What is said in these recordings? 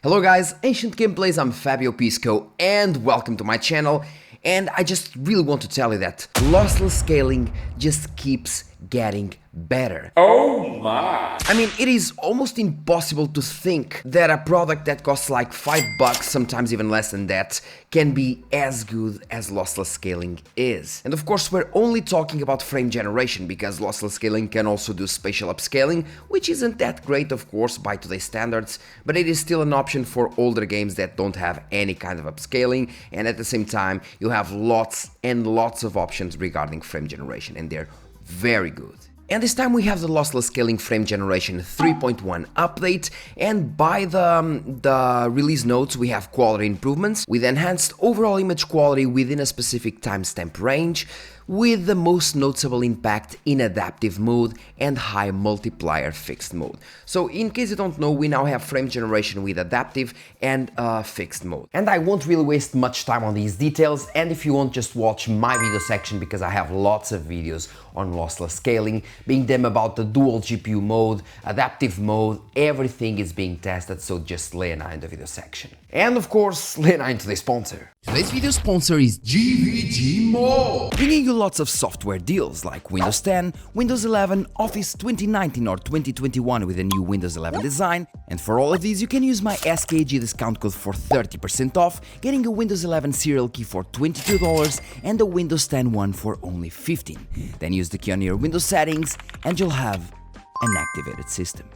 Hello guys, Ancient Gameplays, I'm Fabio Pisco and welcome to my channel. And I just really want to tell you that lossless scaling just keeps getting better. Oh my! I mean, it is almost impossible to think that a product that costs like $5, sometimes even less than that, can be as good as lossless scaling is. And of course, we're only talking about frame generation because lossless scaling can also do spatial upscaling, which isn't that great of course by today's standards, but it is still an option for older games that don't have any kind of upscaling, and at the same time, you have lots and lots of options regarding frame generation, and they're very good. And this time we have the Lossless Scaling Frame Generation 3.1 update, and by the release notes we have quality improvements with enhanced overall image quality within a specific timestamp range, with the most noticeable impact in adaptive mode and high multiplier fixed mode. So in case you don't know, we now have frame generation with adaptive and fixed mode. And I won't really waste much time on these details, and if you want, just watch my video section because I have lots of videos on lossless scaling, being them about the dual GPU mode, adaptive mode, everything is being tested, so just lay an eye in the video section. And of course, lay an eye into the sponsor. Today's video sponsor is GVG Mall, bringing you lots of software deals like Windows 10, Windows 11, Office 2019 or 2021 with a new Windows 11 design, and for all of these you can use my SKG discount code for 30% off, getting a Windows 11 serial key for $22 and a Windows 10 one for only $15. Then use the key on your Windows settings and you'll have an activated system.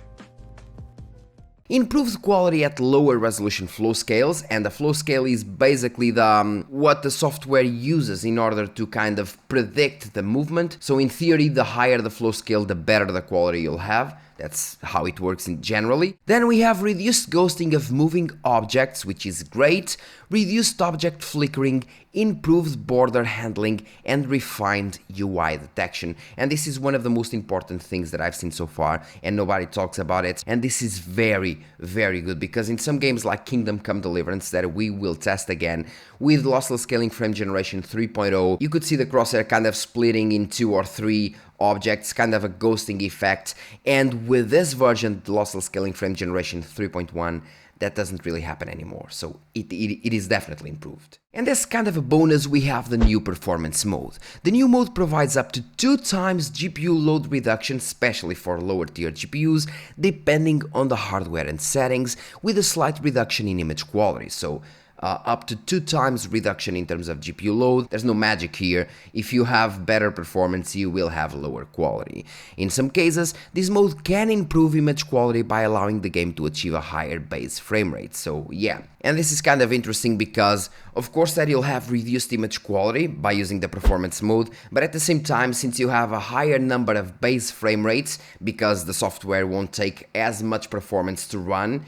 Improved quality at lower resolution flow scales, and the flow scale is basically what the software uses in order to kind of predict the movement. So in theory, the higher the flow scale, the better the quality you'll have. That's how it works in generally. Then we have reduced ghosting of moving objects, which is great, reduced object flickering, improved border handling, and refined UI detection. And this is one of the most important things that I've seen so far, and nobody talks about it. And this is very, very good, because in some games like Kingdom Come Deliverance that we will test again with Lossless Scaling Frame Generation 3.0, you could see the crosshair kind of splitting in 2 or 3 objects, kind of a ghosting effect, and with this version, the Lossless Scaling Frame Generation 3.1, that doesn't really happen anymore, so it is definitely improved. And as kind of a bonus, we have the new performance mode. The new mode provides up to 2 times GPU load reduction, especially for lower tier GPUs, depending on the hardware and settings, with a slight reduction in image quality, so up to 2 times reduction in terms of GPU load. There's no magic here. If you have better performance, you will have lower quality. In some cases, this mode can improve image quality by allowing the game to achieve a higher base frame rate, so yeah. And this is kind of interesting because, of course, that you'll have reduced image quality by using the performance mode, but at the same time, since you have a higher number of base frame rates, because the software won't take as much performance to run,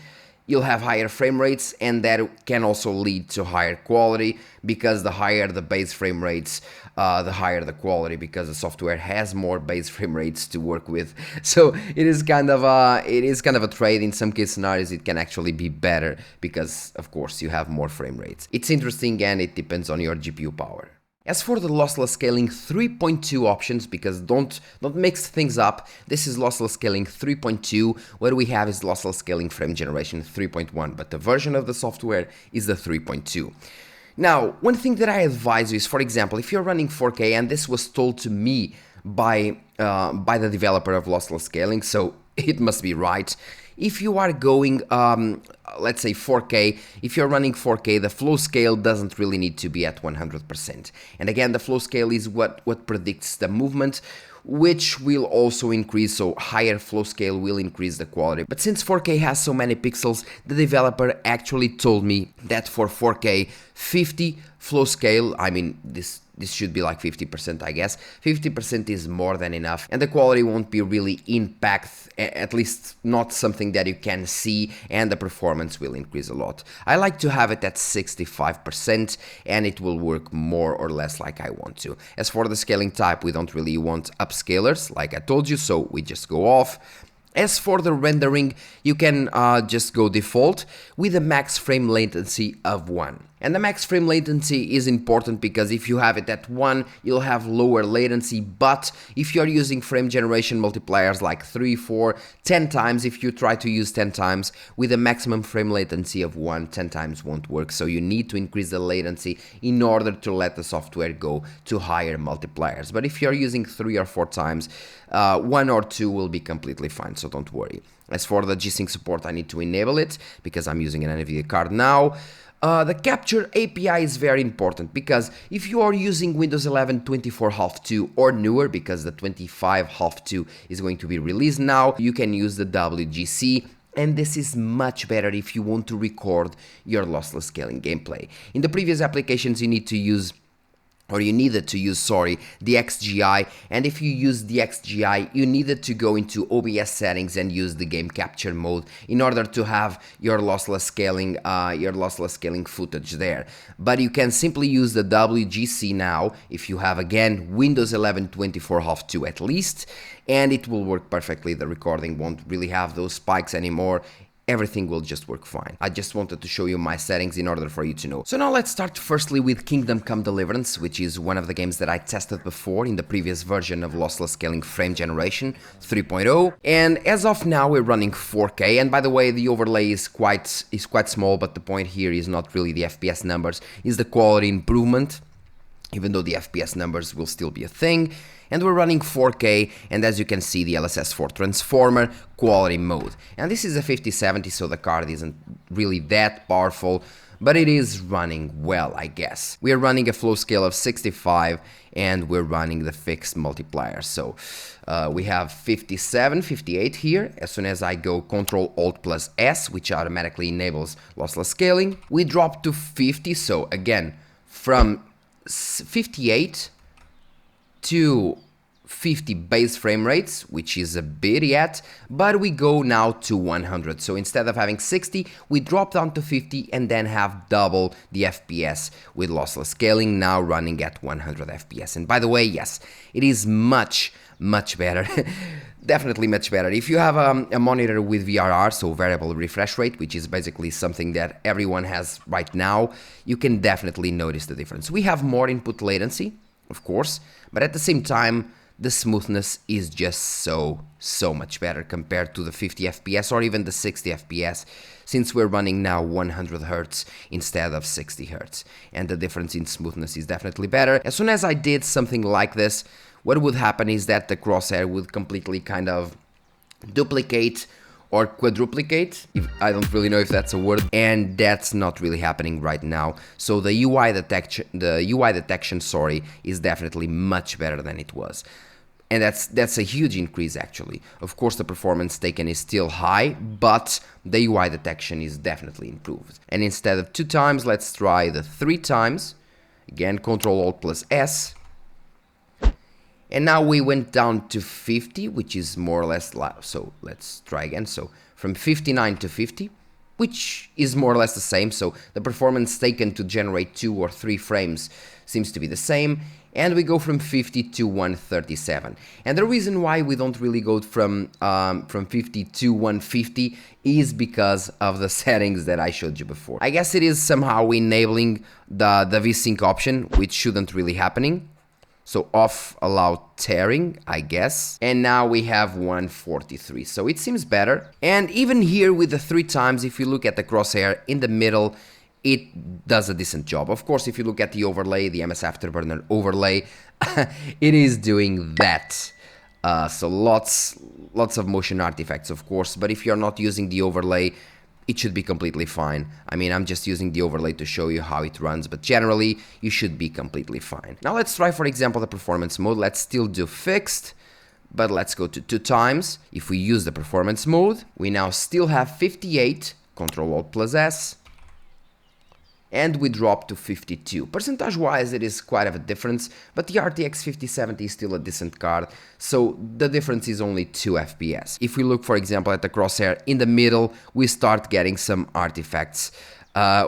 you'll have higher frame rates, and that can also lead to higher quality, because the higher the base frame rates, the higher the quality, because the software has more base frame rates to work with. So it is kind of a trade. In some case scenarios it can actually be better because of course you have more frame rates. It's interesting, and it depends on your GPU power. As for the Lossless Scaling 3.2 options, because don't mix things up, this is Lossless Scaling 3.2, what we have is Lossless Scaling Frame Generation 3.1, but the version of the software is the 3.2. Now, one thing that I advise you is, for example, if you're running 4K, and this was told to me by the developer of Lossless Scaling, so it must be right. If you are going, let's say 4K, if you're running 4K, the flow scale doesn't really need to be at 100%. And again, the flow scale is what predicts the movement, which will also increase, so higher flow scale will increase the quality. But since 4K has so many pixels, the developer actually told me that for 4K, 50 flow scale, I mean, this should be like 50%, I guess. 50% is more than enough, and the quality won't be really impact, at least not something that you can see, and the performance will increase a lot. I like to have it at 65%, and it will work more or less like I want to. As for the scaling type, we don't really want upscalers, like I told you, so we just go off. As for the rendering, you can just go default with a max frame latency of 1. And the max frame latency is important because if you have it at 1, you'll have lower latency, but if you're using frame generation multipliers like 3, 4, 10 times, if you try to use 10 times with a maximum frame latency of 1, 10 times won't work, so you need to increase the latency in order to let the software go to higher multipliers. But if you're using 3 or 4 times, 1 or 2 will be completely fine, so don't worry. As for the G-Sync support, I need to enable it because I'm using an NVIDIA card now. The capture API is very important because if you are using Windows 11 24.2 or newer, because the 25.2 is going to be released now, you can use the WGC. And this is much better if you want to record your lossless scaling gameplay. In the previous applications, you needed to use the XGI, and if you use the XGI, you needed to go into OBS settings and use the game capture mode in order to have your lossless scaling footage there. But you can simply use the WGC now if you have, again, Windows 11 24.2 at least, and it will work perfectly. The recording won't really have those spikes anymore. Everything will just work fine. I just wanted to show you my settings in order for you to know. So now let's start firstly with Kingdom Come Deliverance, which is one of the games that I tested before in the previous version of Lossless Scaling Frame Generation 3.0. And as of now, we're running 4K. And by the way, the overlay is quite small, but the point here is not really the FPS numbers, is the quality improvement, even though the FPS numbers will still be a thing. And we're running 4K, and as you can see, the LSS4 transformer quality mode. And this is a 5070, so the card isn't really that powerful, but it is running well, I guess. We're running a flow scale of 65, and we're running the fixed multiplier. So we have 57, 58 here. As soon as I go Ctrl-Alt+S, which automatically enables lossless scaling, we drop to 50. So again, from 58 to 50 base frame rates, which is a bit yet, but we go now to 100. So instead of having 60, we drop down to 50 and then have double the FPS with lossless scaling, now running at 100 FPS. And by the way, yes, it is much better. Definitely much better. If you have a monitor with VRR, so variable refresh rate, which is basically something that everyone has right now, you can definitely notice the difference. We have more input latency, of course, but at the same time, the smoothness is just so much better compared to the 50 FPS or even the 60 FPS, since we're running now 100 Hz instead of 60 Hz. And the difference in smoothness is definitely better. As soon as I did something like this, what would happen is that the crosshair would completely kind of duplicate or quadruplicate, I don't really know if that's a word, and that's not really happening right now. So the UI detection, is definitely much better than it was. And that's a huge increase actually. Of course, the performance taken is still high, but the UI detection is definitely improved. And instead of 2 times, let's try the 3 times. Again, Ctrl-Alt+S. And now we went down to 50, which is more or less, so let's try again. So from 59 to 50, which is more or less the same. So the performance taken to generate 2 or 3 frames seems to be the same. And we go from 50 to 137. And the reason why we don't really go from 50 to 150 is because of the settings that I showed you before. I guess it is somehow enabling the VSync option, which shouldn't really happening. So off allow tearing, I guess. And now we have 143. So it seems better. And even here with the 3 times, if you look at the crosshair in the middle, it does a decent job. Of course, if you look at the overlay, the MS Afterburner overlay, it is doing that. So lots of motion artifacts, of course. But if you're not using the overlay, it should be completely fine. I mean, I'm just using the overlay to show you how it runs, but generally, you should be completely fine. Now let's try, for example, the performance mode. Let's still do fixed, but let's go to 2 times. If we use the performance mode, we now still have 58, Ctrl-Alt+S, and we drop to 52. Percentage-wise, it is quite of a difference, but the RTX 5070 is still a decent card, so the difference is only 2 FPS. If we look, for example, at the crosshair in the middle, we start getting some artifacts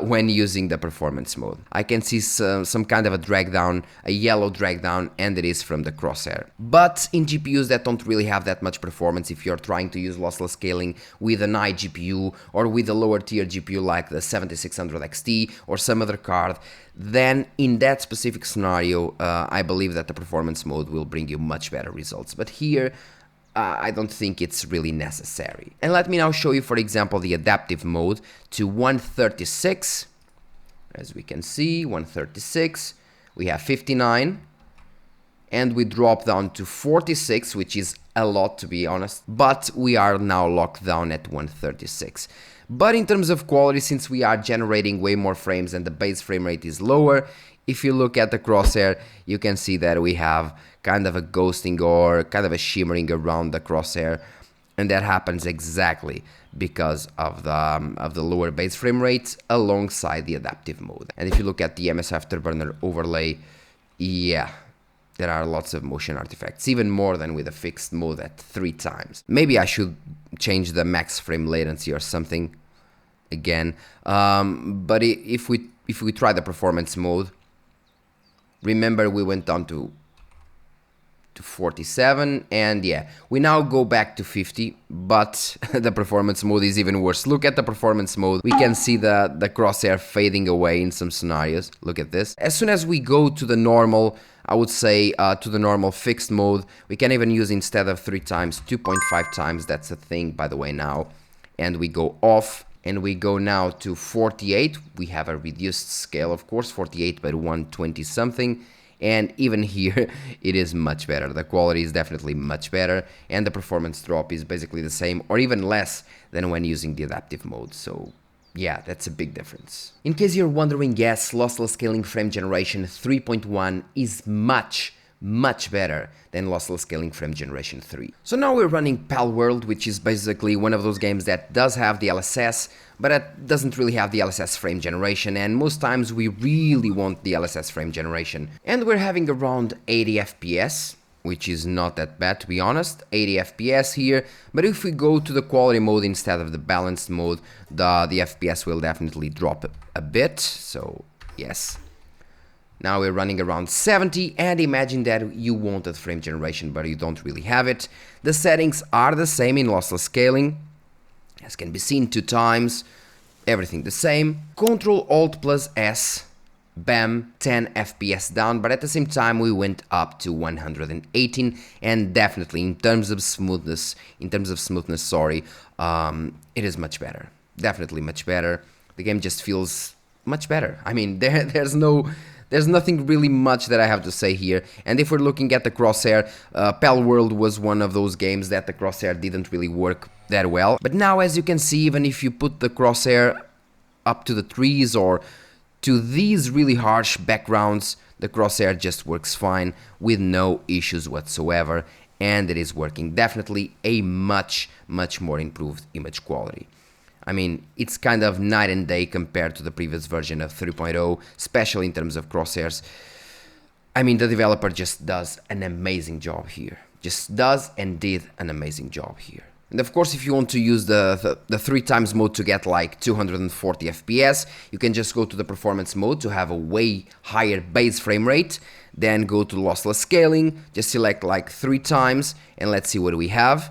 when using the performance mode. I can see some kind of a drag down, a yellow drag down, and it is from the crosshair. But in GPUs that don't really have that much performance, if you're trying to use lossless scaling with an iGPU or with a lower tier GPU like the 7600 XT or some other card, then in that specific scenario, I believe that the performance mode will bring you much better results. But here, I don't think it's really necessary. And let me now show you, for example, the adaptive mode to 136. As we can see, 136, we have 59, and we drop down to 46, which is a lot, to be honest, but we are now locked down at 136. But in terms of quality, since we are generating way more frames and the base frame rate is lower, if you look at the crosshair, you can see that we have kind of a ghosting or kind of a shimmering around the crosshair, and that happens exactly because of the lower base frame rate alongside the adaptive mode. And if you look at the MS Afterburner overlay, yeah, there are lots of motion artifacts, even more than with a fixed mode at 3 times. Maybe I should change the max frame latency or something again, but if we try the performance mode, remember we went down to 47, and yeah, we now go back to 50, but the performance mode is even worse. Look at the performance mode. We can see the crosshair fading away in some scenarios. Look at this. As soon as we go to the normal, I would say to the normal fixed mode, we can even use, instead of 3 times, 2.5 times. That's a thing, by the way, now. And we go off, and we go now to 48. We have a reduced scale, of course, 48 by 120 something. And even here, it is much better. The quality is definitely much better, and the performance drop is basically the same or even less than when using the adaptive mode. So yeah, that's a big difference. In case you're wondering, yes, Lossless Scaling Frame Generation 3.1 is much better than Lossless Scaling Frame Generation 3. So now we're running Palworld, which is basically one of those games that does have the LSS, but it doesn't really have the LSS frame generation, and most times we really want the LSS frame generation. And we're having around 80 FPS, which is not that bad, to be honest, 80 FPS here. But if we go to the quality mode instead of the balanced mode, the FPS will definitely drop a bit, so yes. Now we're running around 70, and imagine that you wanted frame generation, but you don't really have it. The settings are the same in lossless scaling, as can be seen 2 times, everything the same. Ctrl-Alt+S, bam, 10 FPS down, but at the same time we went up to 118, and definitely in terms of smoothness, sorry, it is much better. Definitely much better. The game just feels much better. I mean, there's nothing really much that I have to say here. And if we're looking at the crosshair, Palworld was one of those games that the crosshair didn't really work that well. But now, as you can see, even if you put the crosshair up to the trees or to these really harsh backgrounds, the crosshair just works fine with no issues whatsoever. And it is working. Definitely a much more improved image quality. I mean, it's kind of night and day compared to the previous version of 3.0, especially in terms of crosshairs. I mean, the developer just does an amazing job here. Just does and did an amazing job here. And of course, if you want to use the 3 times mode to get like 240 FPS, you can just go to the performance mode to have a way higher base frame rate. Then go to lossless scaling, just select like 3 times, and let's see what we have,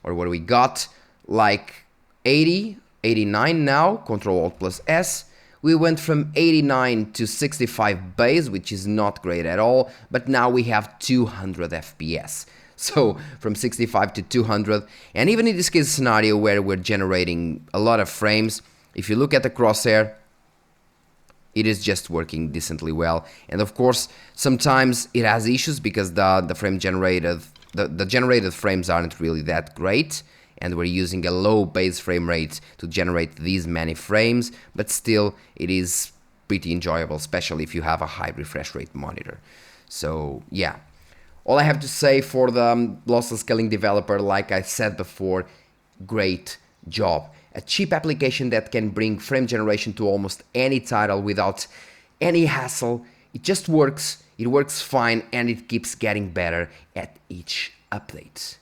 or what we got, like 80, 89 now, Ctrl-Alt+S. We went from 89 to 65 base, which is not great at all, but now we have 200 FPS. So from 65 to 200, and even in this case scenario where we're generating a lot of frames, if you look at the crosshair, it is just working decently well. And of course, sometimes it has issues because the frame generated, the generated frames aren't really that great, and we're using a low base frame rate to generate these many frames, but still it is pretty enjoyable, especially if you have a high refresh rate monitor. So yeah, all I have to say for the lossless scaling developer, like I said before, great job. A cheap application that can bring frame generation to almost any title without any hassle. It just works, it works fine, and it keeps getting better at each update.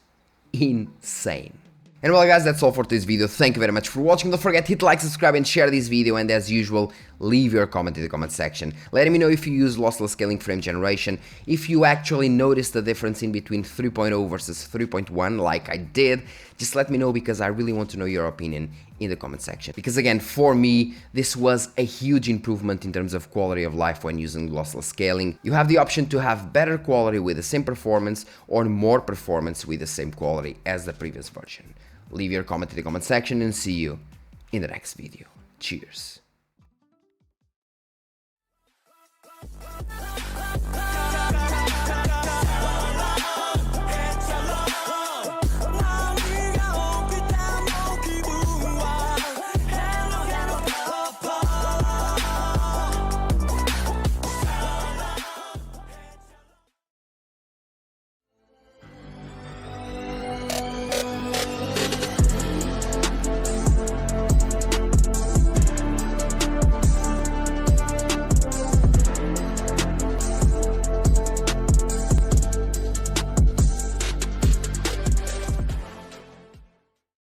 Insane. And well guys, that's all for today's video. Thank you very much for watching. Don't forget to hit like, subscribe and share this video, and as usual, leave your comment in the comment section. Let me know if you use Lossless Scaling Frame Generation, if you actually noticed the difference in between 3.0 versus 3.1 like I did. Just let me know, because I really want to know your opinion in the comment section. Because again, for me, this was a huge improvement in terms of quality of life when using lossless scaling. You have the option to have better quality with the same performance, or more performance with the same quality as the previous version. Leave your comment in the comment section and see you in the next video. Cheers.